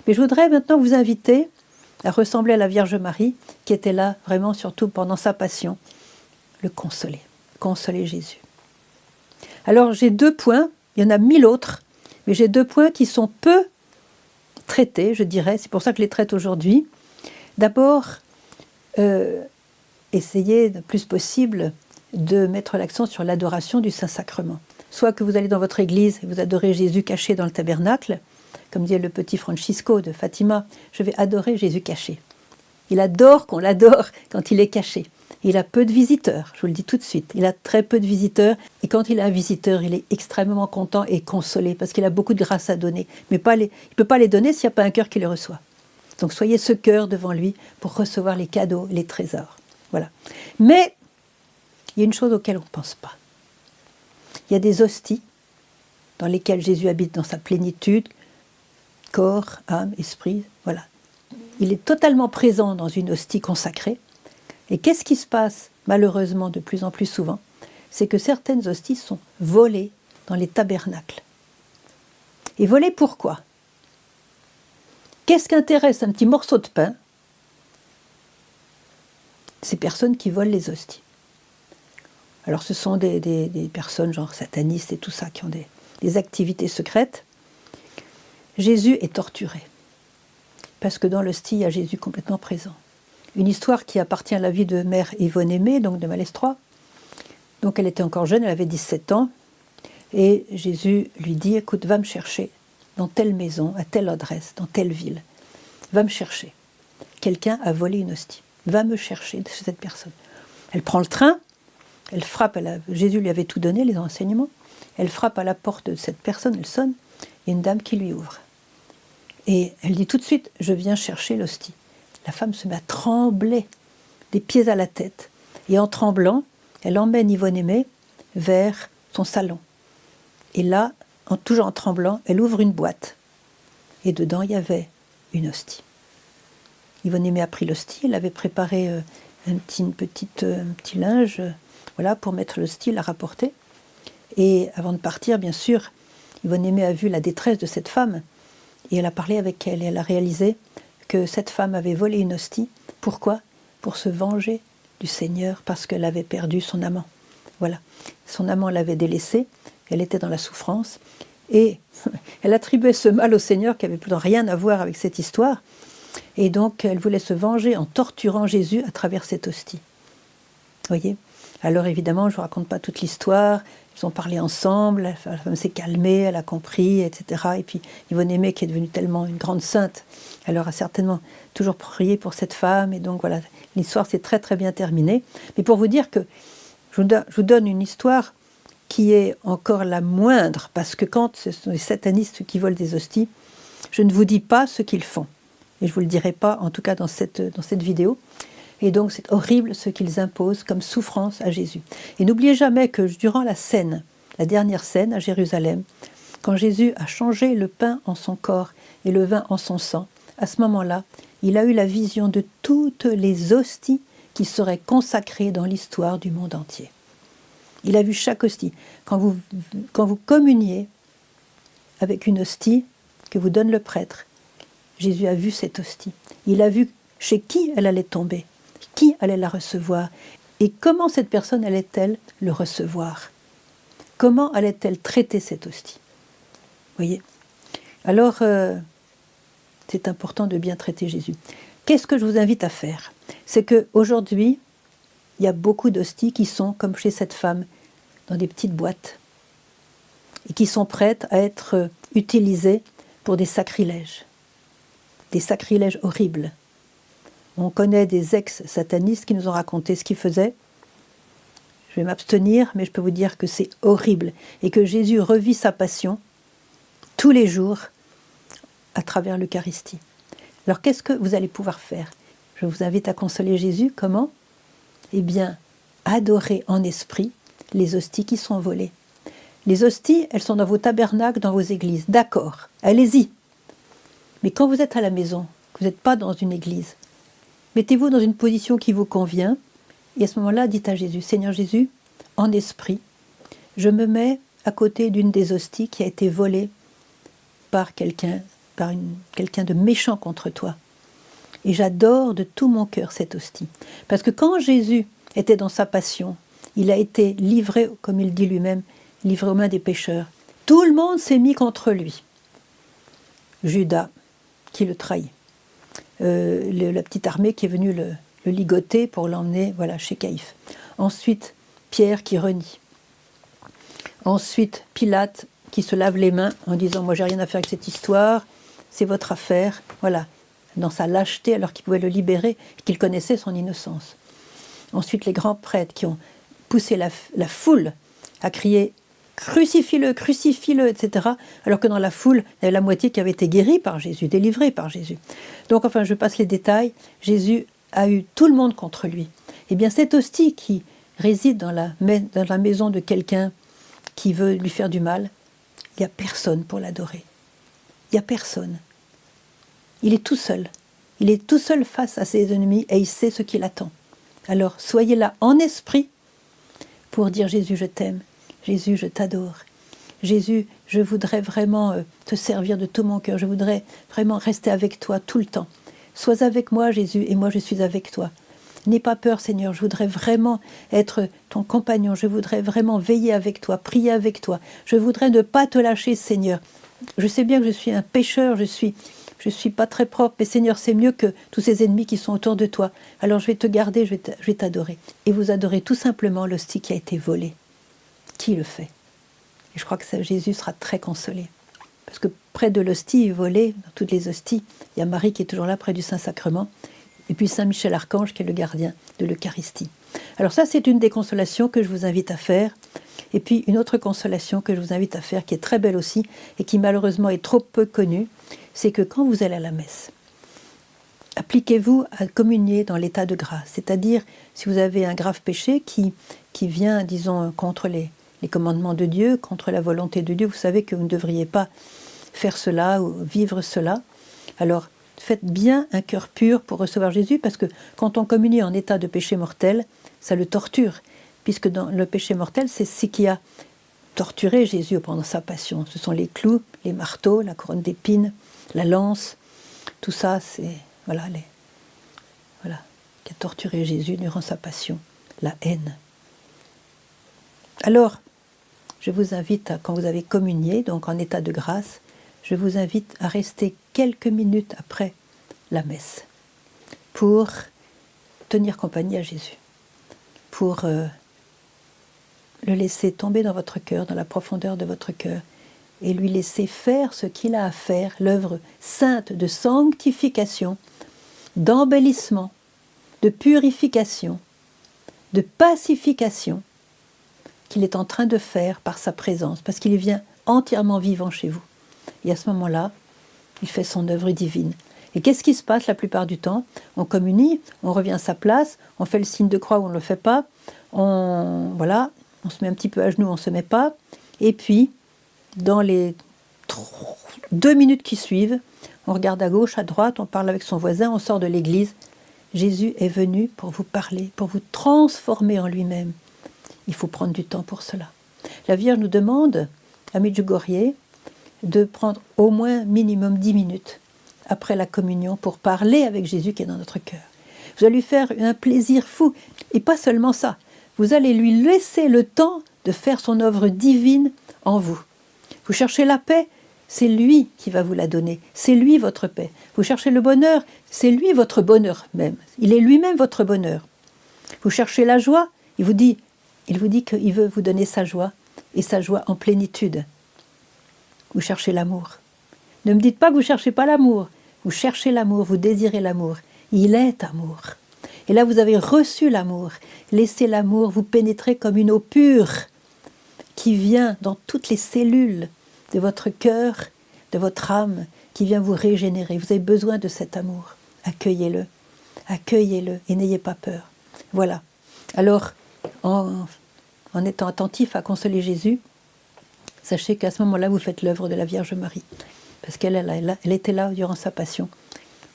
Mais je voudrais maintenant vous inviter à ressembler à la Vierge Marie, qui était là vraiment surtout pendant sa passion, le consoler Jésus. Alors j'ai 2 points, il y en a 1000 autres, mais j'ai 2 points qui sont peu traités, je dirais, c'est pour ça que je les traite aujourd'hui. D'abord, essayez le plus possible de mettre l'accent sur l'adoration du Saint-Sacrement. Soit que vous allez dans votre église et vous adorez Jésus caché dans le tabernacle, comme dit le petit Francisco de Fatima, je vais adorer Jésus caché. Il adore qu'on l'adore quand il est caché. Il a peu de visiteurs, je vous le dis tout de suite. Il a très peu de visiteurs. Et quand il a un visiteur, il est extrêmement content et consolé parce qu'il a beaucoup de grâce à donner. Mais il ne peut pas les donner s'il n'y a pas un cœur qui les reçoit. Donc soyez ce cœur devant lui pour recevoir les cadeaux, les trésors. Voilà. Mais il y a une chose auquel on ne pense pas. Il y a des hosties dans lesquelles Jésus habite dans sa plénitude, corps, âme, esprit, voilà. Il est totalement présent dans une hostie consacrée. Et qu'est-ce qui se passe, malheureusement, de plus en plus souvent? C'est que certaines hosties sont volées dans les tabernacles. Et volées pourquoi? Qu'est-ce qu'intéresse un petit morceau de pain? Ces personnes qui volent les hosties. Alors ce sont des personnes genre satanistes et tout ça, qui ont des activités secrètes. Jésus est torturé. Parce que dans l'hostie, il y a Jésus complètement présent. Une histoire qui appartient à la vie de mère Yvonne Aimée, donc de Malestroit. Donc elle était encore jeune, elle avait 17 ans. Et Jésus lui dit, écoute, va me chercher dans telle maison, à telle adresse, dans telle ville. Va me chercher. Quelqu'un a volé une hostie. Va me chercher chez cette personne. Elle prend le train, elle frappe, Jésus lui avait tout donné, les enseignements. Elle frappe à la porte de cette personne, elle sonne, il y a une dame qui lui ouvre. Et elle dit tout de suite, je viens chercher l'hostie. La femme se met à trembler, des pieds à la tête. Et en tremblant, elle emmène Yvonne Aimée vers son salon. Et là, toujours en tremblant, elle ouvre une boîte. Et dedans, il y avait une hostie. Yvonne Aimée a pris l'hostie, elle avait préparé un petit linge voilà, pour mettre l'hostie, la rapporter. Et avant de partir, bien sûr, Yvonne Aimée a vu la détresse de cette femme. Et elle a parlé avec elle et elle a réalisé que cette femme avait volé une hostie. Pourquoi? Pour se venger du Seigneur parce qu'elle avait perdu son amant. Voilà. Son amant l'avait délaissée, elle était dans la souffrance et elle attribuait ce mal au Seigneur qui n'avait plus rien à voir avec cette histoire. Et donc elle voulait se venger en torturant Jésus à travers cette hostie. Vous voyez? Alors évidemment, je ne vous raconte pas toute l'histoire. Ils ont parlé ensemble, la femme s'est calmée, elle a compris, etc. Et puis Yvonne Aimée, qui est devenue tellement une grande sainte, elle aura certainement toujours prié pour cette femme. Et donc voilà, l'histoire s'est très très bien terminée. Mais pour vous dire que je vous donne une histoire qui est encore la moindre, parce que quand ce sont les satanistes qui volent des hosties, je ne vous dis pas ce qu'ils font. Et je ne vous le dirai pas, en tout cas dans cette vidéo. Et donc c'est horrible ce qu'ils imposent comme souffrance à Jésus. Et n'oubliez jamais que durant la scène, la dernière scène à Jérusalem, quand Jésus a changé le pain en son corps et le vin en son sang, à ce moment-là, il a eu la vision de toutes les hosties qui seraient consacrées dans l'histoire du monde entier. Il a vu chaque hostie. Quand vous communiez avec une hostie que vous donne le prêtre, Jésus a vu cette hostie. Il a vu chez qui elle allait tomber, qui allait la recevoir et comment cette personne allait-elle le recevoir. Comment allait-elle traiter cette hostie. Vous voyez? Alors, c'est important de bien traiter Jésus. Qu'est-ce que je vous invite à faire? C'est qu'aujourd'hui, il y a beaucoup d'hosties qui sont, comme chez cette femme, dans des petites boîtes et qui sont prêtes à être utilisées pour des sacrilèges horribles. On connaît des ex-satanistes qui nous ont raconté ce qu'ils faisaient. Je vais m'abstenir, mais je peux vous dire que c'est horrible et que Jésus revit sa passion tous les jours à travers l'Eucharistie. Alors qu'est-ce que vous allez pouvoir faire? Je vous invite à consoler Jésus. Comment? Eh bien, adorer en esprit les hosties qui sont volées. Les hosties, elles sont dans vos tabernacles, dans vos églises. D'accord, allez-y. Mais quand vous êtes à la maison, que vous n'êtes pas dans une église, mettez-vous dans une position qui vous convient. Et à ce moment-là, dites à Jésus, Seigneur Jésus, en esprit, je me mets à côté d'une des hosties qui a été volée par quelqu'un par quelqu'un de méchant contre toi. Et j'adore de tout mon cœur cette hostie. Parce que quand Jésus était dans sa passion, il a été livré, comme il dit lui-même, livré aux mains des pécheurs. Tout le monde s'est mis contre lui. Judas, qui le trahit. La petite armée qui est venue le ligoter pour l'emmener chez Caïphe. Ensuite, Pierre qui renie. Ensuite, Pilate qui se lave les mains en disant « Moi, j'ai rien à faire avec cette histoire, c'est votre affaire. » Voilà, dans sa lâcheté, alors qu'il pouvait le libérer et qu'il connaissait son innocence. Ensuite, les grands prêtres qui ont poussé la foule à crier « Crucifie-le, crucifie-le », etc. Alors que dans la foule, il y avait la moitié qui avait été guérie par Jésus, délivrée par Jésus. Donc, enfin, je passe les détails. Jésus a eu tout le monde contre lui. Eh bien, cette hostie qui réside dans la maison de quelqu'un qui veut lui faire du mal, il n'y a personne pour l'adorer. Il n'y a personne. Il est tout seul. Il est tout seul face à ses ennemis et il sait ce qui l'attend. Alors, soyez là en esprit pour dire « Jésus, je t'aime. Jésus, je t'adore. Jésus, je voudrais vraiment te servir de tout mon cœur. Je voudrais vraiment rester avec toi tout le temps. Sois avec moi, Jésus, et moi je suis avec toi. N'aie pas peur, Seigneur. Je voudrais vraiment être ton compagnon. Je voudrais vraiment veiller avec toi, prier avec toi. Je voudrais ne pas te lâcher, Seigneur. Je sais bien que je suis un pécheur, je suis pas très propre, mais Seigneur, c'est mieux que tous ces ennemis qui sont autour de toi. Alors je vais te garder, je vais t'adorer. » Et vous adorez tout simplement l'hostie qui a été volée. Qui le fait? Et je crois que Jésus sera très consolé. Parce que près de l'hostie volée, dans toutes les hosties, il y a Marie qui est toujours là près du Saint-Sacrement, et puis Saint Michel Archange qui est le gardien de l'Eucharistie. Alors ça, c'est une des consolations que je vous invite à faire. Et puis une autre consolation que je vous invite à faire, qui est très belle aussi, et qui malheureusement est trop peu connue, c'est que quand vous allez à la messe, appliquez-vous à communier dans l'état de grâce. C'est-à-dire, si vous avez un grave péché qui vient, disons, contre les commandements de Dieu, contre la volonté de Dieu, vous savez que vous ne devriez pas faire cela ou vivre cela. Alors, faites bien un cœur pur pour recevoir Jésus, parce que quand on communie en état de péché mortel, ça le torture, puisque dans le péché mortel, c'est ce qui a torturé Jésus pendant sa passion. Ce sont les clous, les marteaux, la couronne d'épines, la lance, tout ça, c'est qui a torturé Jésus durant sa passion, la haine. Alors, je vous invite, quand vous avez communié, donc en état de grâce, je vous invite à rester quelques minutes après la messe pour tenir compagnie à Jésus, pour le laisser tomber dans votre cœur, dans la profondeur de votre cœur, et lui laisser faire ce qu'il a à faire, l'œuvre sainte de sanctification, d'embellissement, de purification, de pacification, qu'il est en train de faire par sa présence, parce qu'il vient entièrement vivant chez vous. Et à ce moment-là, il fait son œuvre divine. Et qu'est-ce qui se passe la plupart du temps? On communie, on revient à sa place, on fait le signe de croix ou on ne le fait pas, on se met un petit peu à genoux, on ne se met pas, et puis, dans les 2 minutes qui suivent, on regarde à gauche, à droite, on parle avec son voisin, on sort de l'église. Jésus est venu pour vous parler, pour vous transformer en lui-même. Il faut prendre du temps pour cela. La Vierge nous demande, à Medjugorje, de prendre au moins minimum 10 minutes après la communion pour parler avec Jésus qui est dans notre cœur. Vous allez lui faire un plaisir fou. Et pas seulement ça, vous allez lui laisser le temps de faire son œuvre divine en vous. Vous cherchez la paix, c'est lui qui va vous la donner. C'est lui votre paix. Vous cherchez le bonheur, c'est lui votre bonheur même. Il est lui-même votre bonheur. Vous cherchez la joie, il vous dit qu'il veut vous donner sa joie, et sa joie en plénitude. Vous cherchez l'amour. Ne me dites pas que vous ne cherchez pas l'amour. Vous cherchez l'amour, vous désirez l'amour. Il est amour. Et là, vous avez reçu l'amour. Laissez l'amour vous pénétrer comme une eau pure qui vient dans toutes les cellules de votre cœur, de votre âme, qui vient vous régénérer. Vous avez besoin de cet amour. Accueillez-le. Accueillez-le et n'ayez pas peur. Voilà. Alors, en étant attentif à consoler Jésus, sachez qu'à ce moment-là, vous faites l'œuvre de la Vierge Marie. Parce qu'elle était là durant sa passion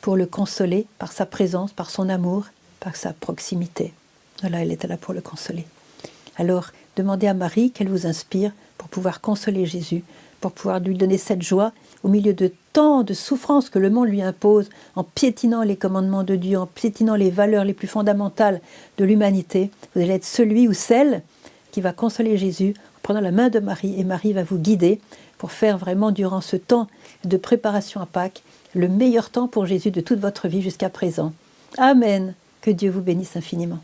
pour le consoler par sa présence, par son amour, par sa proximité. Voilà, elle était là pour le consoler. Alors, demandez à Marie qu'elle vous inspire pour pouvoir consoler Jésus pour pouvoir lui donner cette joie au milieu de tant de souffrances que le monde lui impose, en piétinant les commandements de Dieu, en piétinant les valeurs les plus fondamentales de l'humanité. Vous allez être celui ou celle qui va consoler Jésus en prenant la main de Marie, et Marie va vous guider pour faire vraiment durant ce temps de préparation à Pâques le meilleur temps pour Jésus de toute votre vie jusqu'à présent. Amen. Que Dieu vous bénisse infiniment.